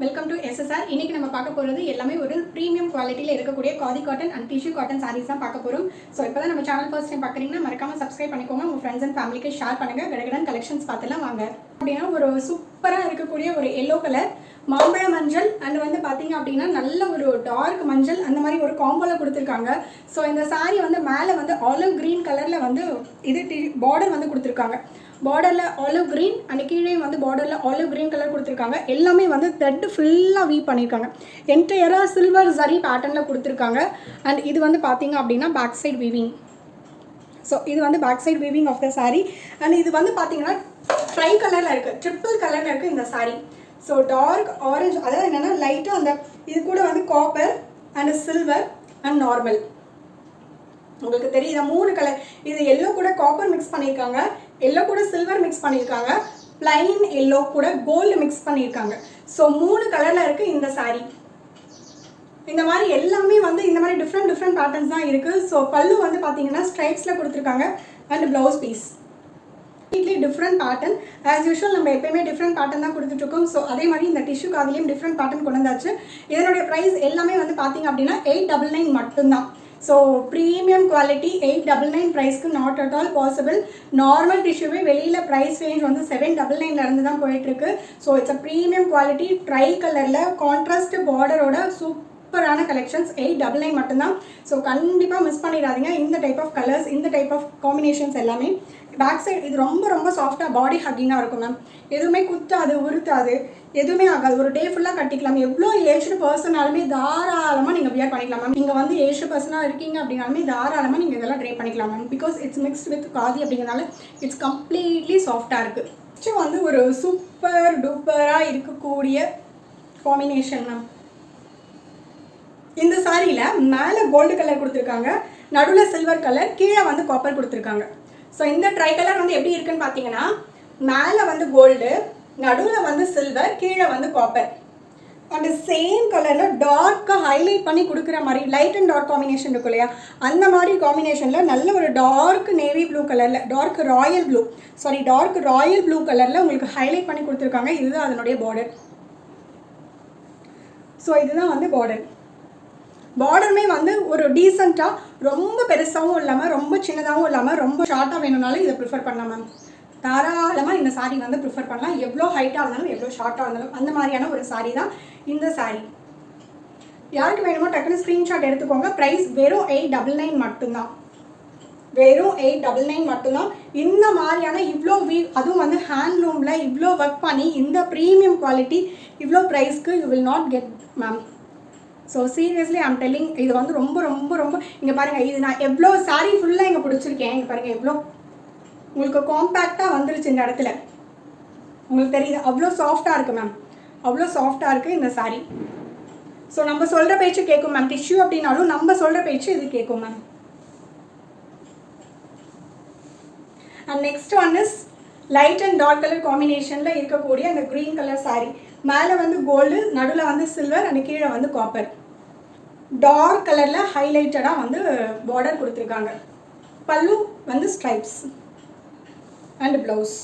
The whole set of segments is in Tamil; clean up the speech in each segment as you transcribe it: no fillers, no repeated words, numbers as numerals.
Welcome to SSR. இன்னைக்கு நம்ம பார்க்க போகிறது எல்லாமே ஒரு ப்ரீமியம் குவாலிட்டியில் இருக்கக்கூடிய khadi cotton and tissue cotton saris தான் பார்க்க போகிறோம். ஸோ இப்போ தான் நம்ம சேனல் ஃபர்ஸ்ட் டைம் பார்க்குறீங்கன்னா மறக்காம சப்ஸ்கிரைப் பண்ணிக்கோங்க. உங்கள் ஃப்ரெண்ட்ஸ் அண்ட் ஃபேமிலிக்கு ஷேர் பண்ணுங்கள். கடகடன் கலெக்ஷன்ஸ் பார்த்துலாம் வாங்க. அப்படின்னா ஒரு சூப்பராக இருக்கக்கூடிய ஒரு எல்லோ கலர் மாம்பழ மஞ்சள் அண்ட் வந்து பார்த்தீங்க அப்படின்னா நல்ல ஒரு டார்க் மஞ்சள் அந்த மாதிரி ஒரு காம்போவில் கொடுத்துருக்காங்க. ஸோ இந்த சாரீ வந்து மேலே வந்து ஆலிவ் க்ரீன் கலரில் வந்து இது பார்டர் வந்து கொடுத்துருக்காங்க. பார்டரில் ஆலிவ் க்ரீன் அண்ட் கீழே வந்து பார்டரில் ஆலிவ் க்ரீன் கலர் கொடுத்துருக்காங்க. எல்லாமே வந்து த்ரெட் ஃபுல்லாக வீவ் பண்ணியிருக்காங்க. என்டையராக சில்வர் ஜரி பேட்டர்னில் கொடுத்துருக்காங்க. அண்ட் இது வந்து பார்த்தீங்க அப்படின்னா பேக் சைட் வீவிங். ஸோ இது வந்து back side weaving of the sari. And இது வந்து பார்த்தீங்கன்னா ட்ரை கலரில் இருக்குது, ட்ரிப்பிள் கலரில் இருக்குது இந்த சாரீ. ஸோ டார்க் ஆரஞ்சு, அதாவது என்னென்னா லைட்டாக அந்த இது கூட வந்து copper and silver and normal. உங்களுக்கு தெரியுதா 3 கலர். இது எல்லோ கூட காப்பர் மிக்ஸ் பண்ணியிருக்காங்க, எல்லோ கூட சில்வர் மிக்ஸ் பண்ணியிருக்காங்க, பிளைன் எல்லோ கூட கோல்டு மிக்ஸ் பண்ணியிருக்காங்க. ஸோ 3 கலரில் இருக்குது இந்த சாரீ. இந்த மாதிரி எல்லாமே வந்து இந்த மாதிரி டிஃப்ரெண்ட் பேட்டர்ன்ஸ் தான் இருக்குது. ஸோ பல்லு வந்து பார்த்தீங்கன்னா ஸ்ட்ரைப்ஸில் கொடுத்துருக்காங்க and blouse piece different pattern. As usual நம்ம எப்பயுமே டிஃப்ரெண்ட் பேட்டர்ன் தான் கொடுத்துட்ருக்கோம். ஸோ அதே மாதிரி இந்த டிஷ்யூ காதிலையும் டிஃப்ரெண்ட் பேட்டர்ன் கொண்டு வந்தாச்சு. இதனுடைய ப்ரைஸ் எல்லாமே வந்து பார்த்தீங்க அப்படின்னா 899 மட்டும்தான். ஸோ ப்ரீமியம் குவாலிட்டி 899 ப்ரைஸ்க்கு not at all possible. Normal டிஷ்யூவே வெளியில் ப்ரைஸ் ரேஞ்ச் வந்து 799 தான் போயிட்டுருக்கு. So it's a premium quality tri கலரில் கான்ட்ராஸ்ட் பார்டரோட சூப்பரான கலெக்ஷன்ஸ் 899 மட்டும்தான். ஸோ கண்டிப்பாக மிஸ் பண்ணிடாதீங்க. இந்த டைப் ஆஃப் கலர்ஸ், இந்த டைப் ஆஃப் காம்பினேஷன்ஸ் எல்லாமே. பேக் சைடு இது ரொம்ப சாஃப்டாக பாடி ஹக்கிங்காக இருக்கும் மேம். எதுவுமே குத்தாது, உறுத்தாது, எதுவுமே ஆகாது. ஒரு டே ஃபுல்லாக கட்டிக்கலாம். எவ்வளோ ஏஜ்டு பர்சனாலுமே தாராளமாக நீங்கள் வியர் பண்ணிக்கலாம் மேம். நீங்கள் வந்து ஏஜ்டு பர்சனாக இருக்கீங்க அப்படின்னாலுமே தாராளமாக நீங்கள் இதெல்லாம் ட்ரை பண்ணிக்கலாம் ma'am. Because it's mixed with khadi அப்படிங்கிறனால இட்ஸ் கம்ப்ளீட்லி சாஃப்டாக இருக்குது. நெக்ஸ்ட்டு வந்து ஒரு சூப்பர் டூப்பராக இருக்கக்கூடிய காம்பினேஷன் மேம். இந்த சாரியில் மேலே கோல்டு கலர் கொடுத்துருக்காங்க, நடுவில் சில்வர் கலர், கீழே வந்து காப்பர் கொடுத்துருக்காங்க. ஸோ இந்த ட்ரை கலர் வந்து எப்படி இருக்குன்னு பார்த்தீங்கன்னா மேலே வந்து கோல்டு, நடுவில் வந்து சில்வர், கீழே வந்து காப்பர். அந்த சேம் கலரில் டார்க்காக ஹைலைட் பண்ணி கொடுக்குற மாதிரி லைட் அண்ட் டார்க் காம்பினேஷன் இருக்கும் இல்லையா, அந்த மாதிரி காம்பினேஷனில் நல்ல ஒரு டார்க் நேவி ப்ளூ கலரில் டார்க் ராயல் ப்ளூ கலரில் உங்களுக்கு ஹைலைட் பண்ணி கொடுத்துருக்காங்க. இதுதான் அதனுடைய பார்டர். ஸோ இதுதான் வந்து பார்டருமே வந்து ஒரு டீசெண்டாக, ரொம்ப பெருசாகவும் இல்லாமல் ரொம்ப சின்னதாகவும் இல்லாமல் ரொம்ப ஷார்ட்டாக வேணும்னாலும் இதை ப்ரிஃபர் பண்ணலாம் மேம். தாராளமாக இந்த சாரீ வந்து ப்ரிஃபர் பண்ணலாம். எவ்வளோ ஹைட்டாக இருந்தாலும் எவ்வளோ ஷார்ட்டாக இருந்தாலும் அந்த மாதிரியான ஒரு சாரீ தான் இந்த சாரீ. யாருக்கு வேணுமோ டக்குன்னு ஸ்க்ரீன்ஷாட் எடுத்துக்கோங்க. ப்ரைஸ் வெறும் 899 மட்டும்தான். வெறும் 899 மட்டும்தான். இந்த மாதிரியான இவ்வளோ அதுவும் வந்து ஹேண்ட்லூமில் இவ்வளோ ஒர்க் பண்ணி இந்த ப்ரீமியம் குவாலிட்டி இவ்வளோ ப்ரைஸ்க்கு you will not get ma'am. So seriously I'm telling, இது வந்து ரொம்ப இங்கே பாருங்கள். இது நான் எவ்வளோ சாரீ ஃபுல்லாக இங்கே பிடிச்சிருக்கேன். இங்கே பாருங்கள் எவ்வளோ உங்களுக்கு காம்பேக்டாக வந்துருச்சு இந்த இடத்துல. உங்களுக்கு தெரியுது அவ்வளோ சாஃப்டாக இருக்குது மேம், அவ்வளோ சாஃப்டாக இருக்குது இந்த சாரீ. ஸோ நம்ம சொல்கிற பேச்சு கேட்கும் மேம். டிஷ்யூ அப்படின்னாலும் நம்ம சொல்கிற பேச்சு இது கேட்கும் ma'am. And next one is light and dark colour காம்பினேஷனில் இருக்கக்கூடிய அந்த க்ரீன் கலர் சாரீ. மேலே வந்து கோல்டு, நடுவில் வந்து சில்வர் அண்ட் கீழே வந்து காப்பர். டார்க் கலரில் ஹைலைட்டடாக வந்து பார்டர் கொடுத்துருக்காங்க. பல்லு வந்து ஸ்ட்ரைப்ஸ் அண்ட் ப்ளவுஸ்.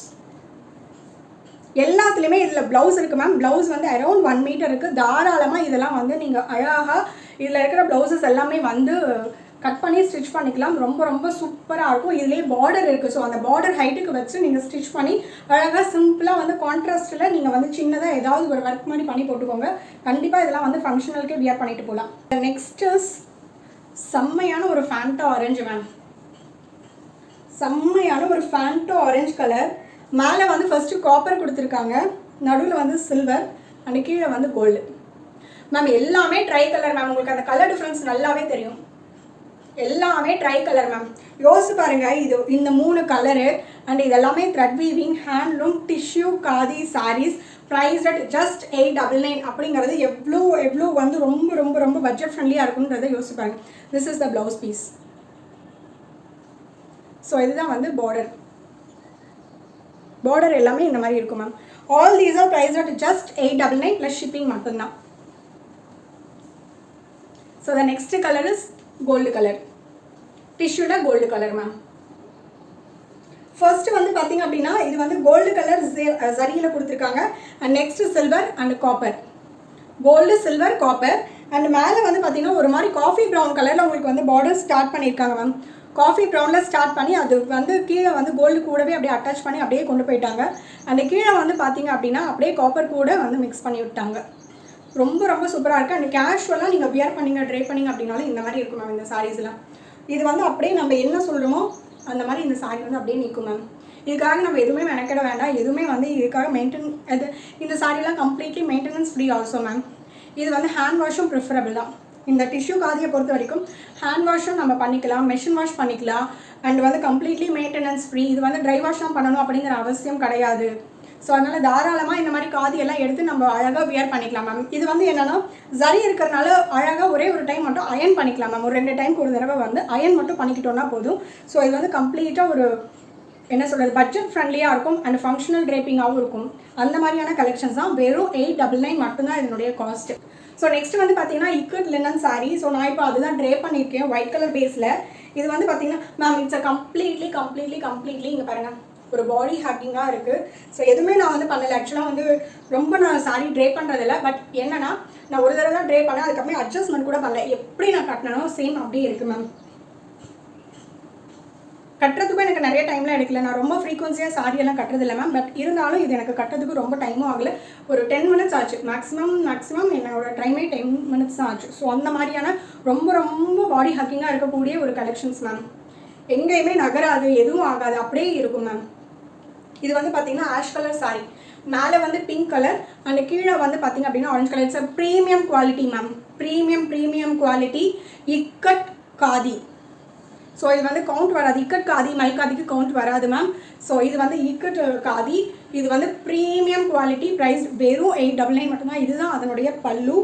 எல்லாத்துலேயுமே இதில் ப்ளவுஸ் இருக்குது மேம். ப்ளவுஸ் வந்து அரௌண்ட் 1 மீட்டர் இருக்குது. தாராளமாக இதெல்லாம் வந்து நீங்கள் அழகாக இதில் இருக்கிற ப்ளவுசஸ் எல்லாமே வந்து கட் பண்ணி ஸ்டிச் பண்ணிக்கலாம். ரொம்ப சூப்பராக இருக்கும். இதுலேயே பார்டர் இருக்குது. ஸோ அந்த பார்டர் ஹைட்டுக்கு வச்சு நீங்கள் ஸ்டிச் பண்ணி அழகாக சிம்பிளாக வந்து கான்ட்ராஸ்ட்டில் நீங்கள் வந்து சின்னதாக ஏதாவது ஒரு ஒர்க் மாதிரி பண்ணி போட்டுக்கோங்க. கண்டிப்பாக இதெல்லாம் வந்து ஃபங்க்ஷனலுக்கே வியர் பண்ணிட்டு போகலாம். நெக்ஸ்ட் செம்மையான ஒரு ஃபேண்டா ஆரஞ்சு மேம். செம்மையான ஒரு ஃபேண்டா ஆரஞ்சு கலர். மேலே வந்து ஃபஸ்ட்டு காப்பர் கொடுத்துருக்காங்க, நடுவில் வந்து சில்வர் அண்ட் கீழே வந்து கோல்டு மேம். எல்லாமே ட்ரை கலர் மேம். உங்களுக்கு அந்த கலர் டிஃப்ரென்ஸ் நல்லாவே தெரியும். எல்லாமே ட்ரை கலர் மேம். யோசிச்சு பாருங்கள். இது இந்த 3 கலரு அண்ட் இதெல்லாமே thread weaving handloom tissue khadi saris. Price at just 899 அப்படிங்கிறது எவ்வளோ வந்து ரொம்ப பட்ஜெட் ஃப்ரெண்ட்லியாக இருக்குன்றதை யோசிச்சு பாருங்கள். This is the blouse piece. So இதுதான் வந்து பார்டர் எல்லாமே இந்த மாதிரி இருக்கும் ma'am. All these are price at just 899 plus shipping மட்டும்தான். So the next colour is gold colour. டிஷ்யூவில் கோல்டு கலர் மேம். ஃபர்ஸ்ட் வந்து பாத்தீங்க அப்படினா இது வந்து கோல்ட் கலர் ஜரியில கொடுத்திருக்காங்க and next silver and copper gold, silver, copper. And மேலே வந்து பார்த்தீங்கன்னா ஒரு மாதிரி காஃபி ப்ரௌன் கலரில் உங்களுக்கு வந்து பார்டர் ஸ்டார்ட் பண்ணியிருக்காங்க மேம். காஃபி ப்ரௌனில் ஸ்டார்ட் பண்ணி அது வந்து கீழே வந்து கோல்டு கூடவே அப்படியே அட்டாச் பண்ணி அப்படியே கொண்டு போயிட்டாங்க. அண்ட் கீழே வந்து பார்த்தீங்க அப்படின்னா அப்படியே காப்பர் கூட வந்து மிக்ஸ் பண்ணி விட்டாங்க. ரொம்ப ரொம்ப சூப்பராக இருக்குது. அண்ட் கேஷுவலாக நீங்கள் வியர் பண்ணிங்க ட்ரை பண்ணிங்க அப்படின்னாலும் இந்த மாதிரி இருக்கும் மேம் இந்த சாரீஸ்லாம். இது வந்து அப்படியே நம்ம என்ன சொல்கிறோமோ அந்த மாதிரி இந்த சாரீ வந்து அப்படியே நிற்கும் மேம். இதுக்காக நம்ம எதுவுமே மெனக்கிட வேண்டாம். எதுவுமே வந்து இதுக்காக இந்த சாரீலாம் completely maintenance free also ma'am. இது வந்து ஹேண்ட் வாஷும் ப்ரிஃபரபிள் தான். இந்த டிஷ்யூ காதியை பொறுத்த வரைக்கும் ஹேண்ட் வாஷும் நம்ம பண்ணிக்கலாம், மெஷின் வாஷ் பண்ணிக்கலாம். அண்ட் வந்து கம்ப்ளீட்லி மெயின்டெனன்ஸ் ஃப்ரீ. இது வந்து ட்ரை வாஷ் தான் பண்ணணும் அப்படிங்கிற அவசியம் கிடையாது. ஸோ அதனால் தாராளமாக இந்த மாதிரி காதியெல்லாம் எடுத்து நம்ம அழகாக வியர் பண்ணிக்கலாம் மேம். இது வந்து என்னென்னா ஜரி இருக்கிறனால அழகாக ஒரே ஒரு டைம் மட்டும் அயன் பண்ணிக்கலாம் மேம். ஒரு 2 டைமுக்கு ஒரு தடவை வந்து அயன் மட்டும் பண்ணிக்கிட்டோன்னா போதும். ஸோ இது வந்து கம்ப்ளீட்டாக ஒரு என்ன சொல்கிறது பட்ஜெட் ஃப்ரெண்ட்லியாக இருக்கும் அண்ட் ஃபங்க்ஷனல் ட்ரேப்பிங்காகவும் இருக்கும். அந்த மாதிரியான கலெக்ஷன்ஸ் தான். வெறும் 899 மட்டும்தான் இதனுடைய காஸ்ட்டு. ஸோ நெக்ஸ்ட் வந்து பார்த்தீங்கன்னா இக்கட் லினன் சாரீ. ஸோ நான் இப்போ அதுதான் ட்ரே பண்ணியிருக்கேன் ஒயிட் கலர் பேஸில். இது வந்து பார்த்தீங்கன்னா மேம் இட்ஸ் அ கம்ப்ளீட்லி இங்கே பாருங்கள் ஒரு பாடி ஹேக்கிங்காக இருக்குது. ஸோ எதுவுமே நான் வந்து பண்ணலை. ஆக்சுவலாக வந்து ரொம்ப நான் சாரீ ட்ரே பண்ணுறதில்ல. பட் என்னென்னா நான் ஒரு தடவை தான் ட்ரே பண்ணேன். அதுக்கப்புறம் அட்ஜஸ்ட்மெண்ட் கூட பண்ணல. எப்படி நான் கட்டினோ சேம் அப்படியே இருக்குது மேம். கட்டுறதுக்கும் எனக்கு நிறைய டைம்லாம் எடுக்கல. நான் ரொம்ப ஃப்ரீக்வன்சியாக சாரியெல்லாம் கட்டுறதில்லை மேம். பட் இருந்தாலும் இது எனக்கு கட்டுறதுக்கு ரொம்ப டைமும் ஆகலை. ஒரு 10 மினிட்ஸ் ஆச்சு மேக்ஸிமம் என்னோட டைமே 10 மினிட்ஸ் தான் ஆச்சு. ஸோ அந்த மாதிரியான ரொம்ப பாடி ஹக்கிங்காக இருக்கக்கூடிய ஒரு கலெக்ஷன்ஸ் மேம். எங்கேயுமே நகராது, எதுவும் ஆகாது, அப்படியே இருக்கும் மேம். இது வந்து பார்த்தீங்கன்னா ஆஷ் கலர் சாரீ. மேலே வந்து பிங்க் கலர் அண்ட் கீழே வந்து பார்த்தீங்க அப்படின்னா orange colour. It's premium quality ma'am. Premium quality ikat khadi. So இது வந்து கவுண்ட் வராது. இக்கட் காதி மைக்காதிக்கு கவுண்ட் வராது மேம். ஸோ இது வந்து இக்கட் காதி. இது வந்து ப்ரீமியம் குவாலிட்டி. ப்ரைஸ் வெறும் 899 மட்டும்தான். இதுதான் அதனுடைய பல்லு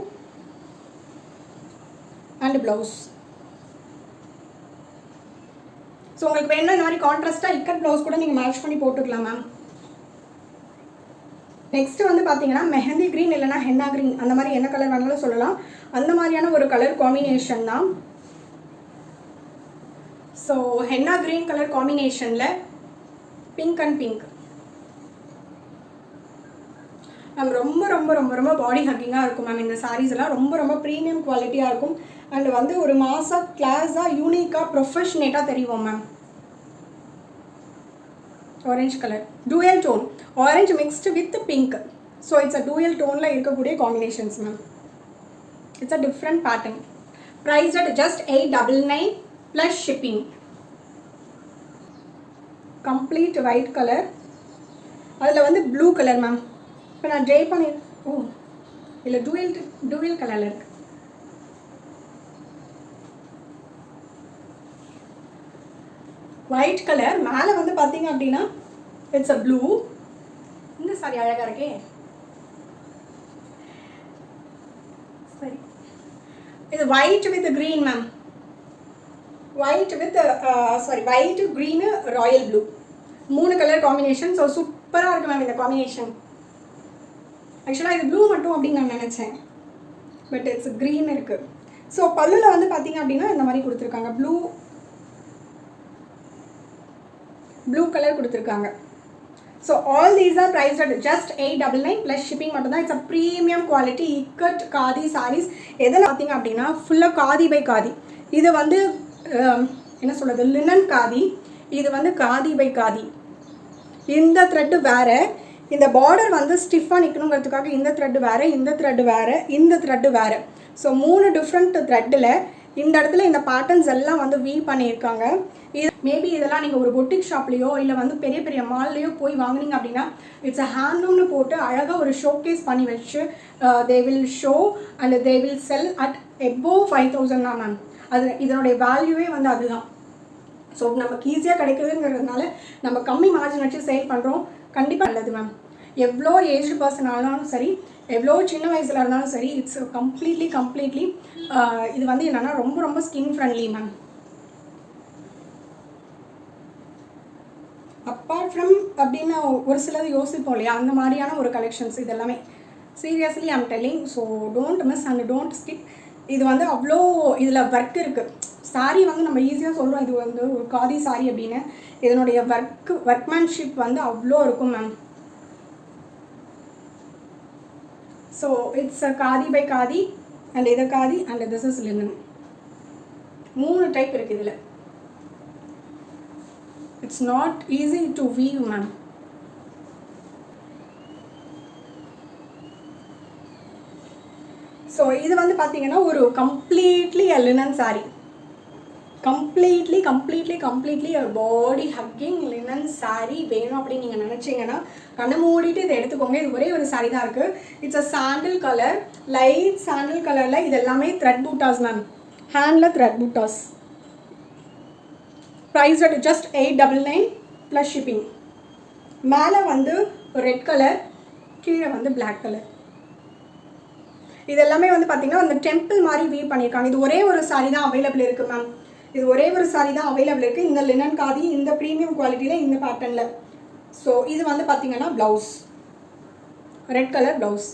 அண்ட் ப்ளவுஸ். ஸோ உங்களுக்கு வேணும்னா இந்த மாதிரி கான்ட்ராஸ்ட்டாக இக்கட் ப்ளவுஸ் கூட நீங்கள் மேட்ச் பண்ணி போட்டுக்கலாம் மேம். நெக்ஸ்ட் வந்து பார்த்தீங்கன்னா மெஹந்தி க்ரீன் இல்லைனா ஹென்னா க்ரீன், அந்த மாதிரி என்ன கலர் வேணாலும் சொல்லலாம். அந்த மாதிரியான ஒரு கலர் காம்பினேஷன் தான். ஸோ ஹென்னா க்ரீன் கலர் காம்பினேஷனில் பிங்க் அண்ட் பிங்க் மேம். ரொம்ப பாடி ஹக்கிங்காக இருக்கும் மேம். இந்த சாரீஸ் எல்லாம் ரொம்ப ப்ரீமியம் குவாலிட்டியாக இருக்கும். அண்ட் வந்து ஒரு மாசாக கிளாஸாக யூனிக்காக ப்ரொஃபஷனேட்டாக தெரியும் ma'am. Orange colour dual tone, orange mixed with pink. So it's a dual டோனில் இருக்கக்கூடிய combinations ma'am. It's a different pattern. Price at just 899 plus shipping. Complete white colour, அதில் வந்து ப்ளூ கலர் மேம். இப்போ நான் ட்ரை பண்ணி இல்லை டூயல் கலரில் இருக்குது. ஒயிட் கலர் மேலே வந்து பார்த்தீங்க அப்படின்னா இட்ஸ் அ ப்ளூ. இந்த சாரி அழகாக இருக்கே. சரி, இது white with green ma'am. White green Royal blue, 3 colour combination. So சூப்பராக இருக்குது மேம் இந்த காம்பினேஷன். ஆக்சுவலாக இது ப்ளூ மட்டும் அப்படின்னு நான் நினச்சேன். பட் இட்ஸ் க்ரீன் இருக்குது. ஸோ பல்லில் வந்து பார்த்தீங்க அப்படின்னா இந்த மாதிரி கொடுத்துருக்காங்க. ப்ளூ கலர் கொடுத்துருக்காங்க. So all these are price at just 899 plus shipping மட்டும்தான். It's a premium quality ikat khadi sarees. எதில் பார்த்தீங்க அப்படின்னா ஃபுல்லாக காதி பை காதி. இது வந்து என்ன சொல்கிறது லினன் காதி. இது வந்து காதி பை காதி. இந்த த்ரெட்டு வேறு. இந்த பார்டர் வந்து ஸ்டிஃபாக நிற்கணுங்கிறதுக்காக இந்த த்ரெட்டு வேறு, இந்த த்ரெட்டு வேறு, இந்த த்ரெட்டு வேறு. ஸோ 3 டிஃப்ரெண்ட் த்ரெட்டில் இந்த இடத்துல இந்த பேட்டர்ன்ஸ் எல்லாம் வந்து வீவ் பண்ணியிருக்காங்க. இது மேபி இதெல்லாம் நீங்கள் ஒரு பொட்டிக் ஷாப்லேயோ இல்லை வந்து பெரிய மால்லையோ போய் வாங்கினீங்க அப்படின்னா இட்ஸ் அ ஹேண்ட்லூம்னு போட்டு அழகாக ஒரு ஷோகேஸ் பண்ணி வச்சு they will show and they will sell at above 5000 தான் மேம். அது இதனுடைய வேல்யூவே வந்து அதுதான். ஸோ நமக்கு ஈஸியாக கிடைக்குதுங்கிறதுனால நம்ம கம்மி மார்ஜின் வச்சு சேல் பண்ணுறோம். கண்டிப்பாக நல்லது மேம். எவ்வளோ ஏஜ்டு பர்சன் ஆனாலும் சரி, எவ்வளோ சின்ன வயசில் இருந்தாலும் சரி, இட்ஸ் கம்ப்ளீட்லி இது வந்து என்னென்னா ரொம்ப skin friendly ma'am. Apart from அப்படின்னு ஒரு சிலது யோசிப்போம் இல்லையா, அந்த மாதிரியான ஒரு கலெக்ஷன்ஸ் இது எல்லாமே. Seriously I'm telling. So don't miss and don't skip. இது வந்து அவ்வளோ இதில் ஒர்க் இருக்குது. சாரீ வந்து நம்ம ஈஸியாக சொல்கிறோம் இது வந்து ஒரு காதி சாரீ அப்படின்னு. இதனுடைய ஒர்க்மேன்ஷிப் வந்து அவ்வளோ இருக்கும் ma'am. So it's khadi by khadi and இது khadi and this is linen. 3 type இருக்குது இதில். It's not easy to weave ma'am. So இது வந்து பார்த்தீங்கன்னா ஒரு கம்ப்ளீட்லி லினன் சாரீ. கம்ப்ளீட்லி ஒரு பாடி ஹக்கிங் லினன் சாரீ வேணும் அப்படின்னு நீங்கள் நினச்சிங்கன்னா கண்ணை மூடிட்டு இதை எடுத்துக்கோங்க. இது ஒரே ஒரு சாரீ தான் இருக்குது. It's a sandal colour, light sandal கலரில். இது எல்லாமே thread buttas ma'am, handle thread buttas. Price at just 899 plus shipping. மேலே வந்து ரெட் கலர், கீழே வந்து பிளாக் கலர். இது எல்லாமே வந்து பார்த்தீங்கன்னா அந்த டெம்பிள் மாதிரி வீவ் பண்ணியிருக்காங்க. இது ஒரே ஒரு சாரீ தான் அவைலபிள் இருக்குது மேம். இது ஒரே ஒரு சாரீ தான் அவைலபிள் இருக்குது இந்த லினன் காதி, இந்த ப்ரீமியம் குவாலிட்டியில், இந்த பேட்டர்னில். ஸோ இது வந்து பார்த்தீங்கன்னா blouse, red colour blouse.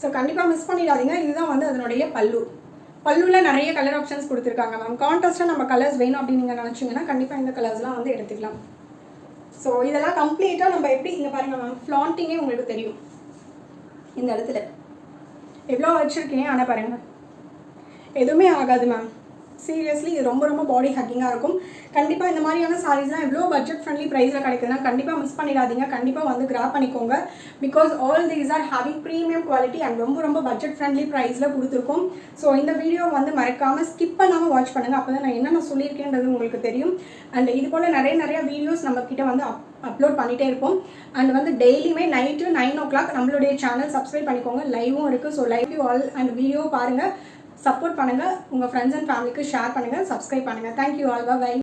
So கண்டிப்பாக மிஸ் பண்ணிடாதீங்க. இதுதான் வந்து அதனுடைய பல்லு. பல்லுவில் நிறைய கலர் ஆப்ஷன்ஸ் கொடுத்துருக்காங்க மேம். கான்ட்ராஸ்ட்டாக நம்ம கலர்ஸ் வேணும் அப்படின்னு நீங்கள் நினச்சிங்கன்னா கண்டிப்பாக இந்த கலர்ஸ்லாம் வந்து எடுத்துக்கலாம். ஸோ இதெல்லாம் கம்ப்ளீட்டாக நம்ம எப்படி இங்கே பாருங்கள் மேம், ஃப்ளாண்டிங்கே உங்களுக்கு தெரியும். இந்த இடத்துல எவ்வளோ வச்சுருக்கீங்க ஆனால் பாருங்கள், எதுவுமே ஆகாது மேம். சீரியஸ்லி இது ரொம்ப ரொம்ப பாடி ஹக்கிங்காக இருக்கும். கண்டிப்பாக இந்த மாதிரியான சாரீஸ்லாம் எவ்வளோ பட்ஜெட் ஃப்ரெண்ட்லி ப்ரைஸில் கிடைக்குதுன்னா கண்டிப்பாக மிஸ் பண்ணிடாதீங்க. கண்டிப்பாக வந்து கிராப் பண்ணிக்கோங்க. Because all these are having premium quality and ரொம்ப ரொம்ப பட்ஜெட் ஃப்ரெண்ட்லி ப்ரைஸில் கொடுத்துருக்கோம். ஸோ இந்த வீடியோ வந்து மறக்காமல் ஸ்கிப் பண்ணாமல் வாட்ச் பண்ணுங்கள். அப்போ தான் நான் என்னென்ன சொல்லியிருக்கேன்றது உங்களுக்கு தெரியும். அண்ட் இது போல் நிறைய வீடியோஸ் நம்மக்கிட்ட வந்து அப்லோட் பண்ணிகிட்டே இருப்போம். அண்ட் வந்து டெய்லியுமே நைட்டு 9 o'clock நம்மளுடைய சேனல் சப்ஸ்கிரைப் பண்ணிக்கோங்க. லைவும் இருக்குது. So live all and video பாருங்கள், சப்போர்ட் பண்ணுங்கள், உங்கள் ஃப்ரெண்ட்ஸ் அண்ட் ஃபேமிலிக்கு ஷேர் பண்ணுங்கள், சப்ஸ்கிரைப் பண்ணுங்கள். Thank you all. பை.